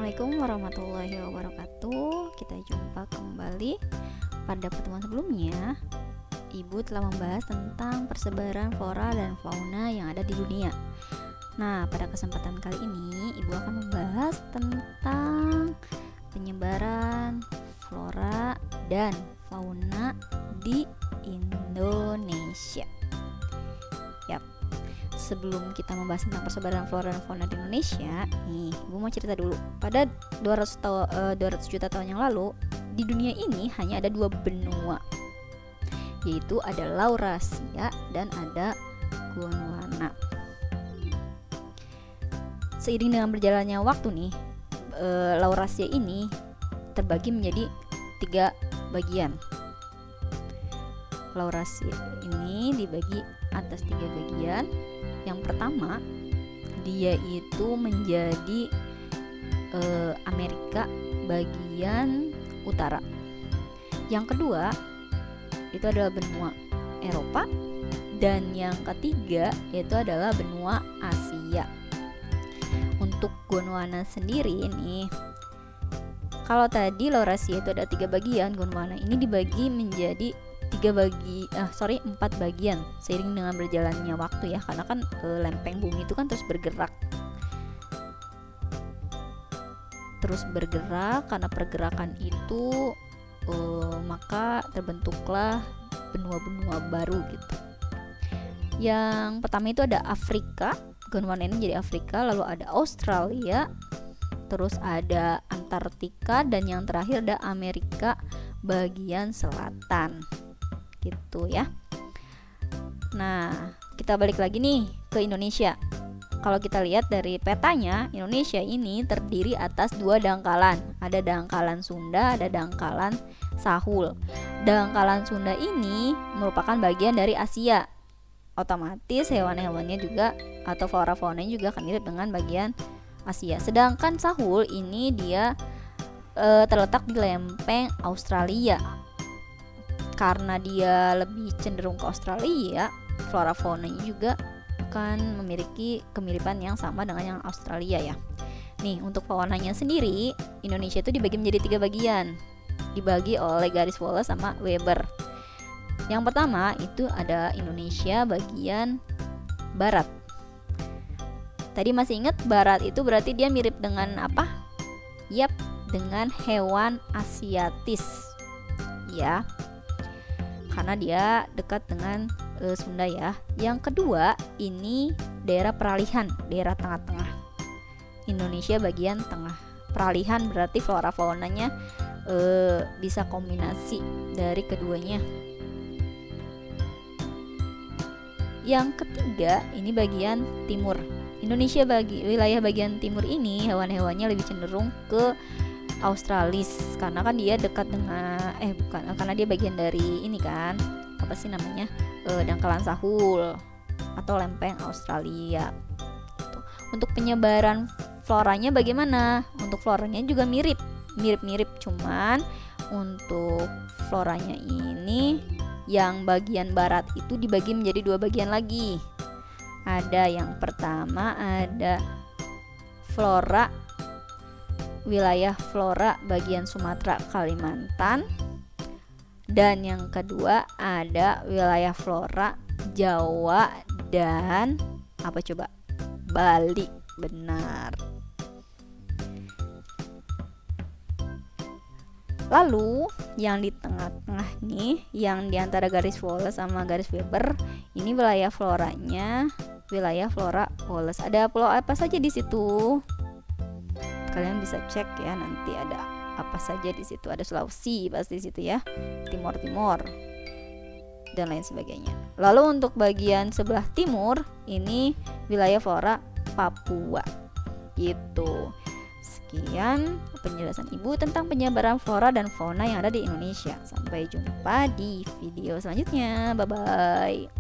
Assalamualaikum warahmatullahi wabarakatuh. Kita jumpa kembali. Pada pertemuan sebelumnya, Ibu telah membahas tentang persebaran flora dan fauna yang ada di dunia. Nah, pada kesempatan kali ini Ibu akan membahas tentang penyebaran flora dan fauna di Indonesia. Sebelum kita membahas tentang persebaran flora dan fauna di Indonesia, nih, Ibu mau cerita dulu. Pada 200 juta tahun yang lalu, di dunia ini hanya ada 2 benua, yaitu ada Laurasia dan ada Gondwana. Seiring dengan berjalannya waktu nih, Laurasia ini terbagi menjadi 3 bagian. Laurasia ini dibagi atas 3 bagian. Yang pertama, dia itu menjadi Amerika bagian utara. Yang kedua, itu adalah benua Eropa. Dan yang ketiga, itu adalah benua Asia. Untuk Gondwana sendiri nih, kalau tadi Laurasia itu ada 3 bagian, Gondwana ini dibagi menjadi 4 bagian seiring dengan berjalannya waktu ya, karena kan lempeng bumi itu kan terus bergerak karena pergerakan itu maka terbentuklah benua-benua baru gitu. Yang pertama itu ada Afrika, Gondwana ini jadi Afrika, lalu ada Australia, terus ada Antartika, dan yang terakhir ada Amerika bagian selatan gitu ya. Nah, kita balik lagi nih ke Indonesia. Kalau kita lihat dari petanya, Indonesia ini terdiri atas 2 dangkalan. Ada dangkalan Sunda, ada dangkalan Sahul. Dangkalan Sunda ini merupakan bagian dari Asia. Otomatis hewan-hewannya juga atau flora-faunanya juga akan mirip dengan bagian Asia. Sedangkan Sahul ini dia terletak di lempeng Australia. Karena dia lebih cenderung ke Australia, flora faunanya juga akan memiliki kemiripan yang sama dengan yang Australia ya. Nih, untuk faunanya sendiri, Indonesia itu dibagi menjadi 3 bagian. Dibagi oleh garis Wallace sama Weber. Yang pertama itu ada Indonesia bagian barat. Tadi masih ingat barat itu berarti dia mirip dengan apa? Yap, dengan hewan asiatis. Ya. Karena dia dekat dengan Sunda ya. Yang kedua, ini daerah peralihan, daerah tengah-tengah. Indonesia bagian tengah. Peralihan berarti flora faunanya bisa kombinasi dari keduanya. Yang ketiga, ini bagian timur. Indonesia wilayah bagian timur ini hewan-hewannya lebih cenderung ke Australis, karena kan dia dekat dengan karena dia bagian dari ini kan, apa sih namanya, dangkalan Sahul atau lempeng Australia gitu. Untuk penyebaran floranya bagaimana? Untuk floranya juga mirip, cuman untuk floranya ini yang bagian barat itu dibagi menjadi 2 bagian lagi. Ada yang pertama ada wilayah flora bagian Sumatera Kalimantan, dan yang kedua ada wilayah flora Jawa dan apa coba? Bali. Benar. Lalu yang di tengah-tengah nih, yang di antara garis Wallace sama garis Weber, ini wilayah floranya wilayah flora Wallace. Ada pulau apa saja di situ? Kalian bisa cek ya, nanti ada apa saja di situ. Ada Sulawesi pasti di situ ya, Timor dan lain sebagainya. Lalu untuk bagian sebelah timur ini wilayah flora Papua gitu. Sekian penjelasan Ibu tentang penyebaran flora dan fauna yang ada di Indonesia. Sampai jumpa di video selanjutnya. Bye bye.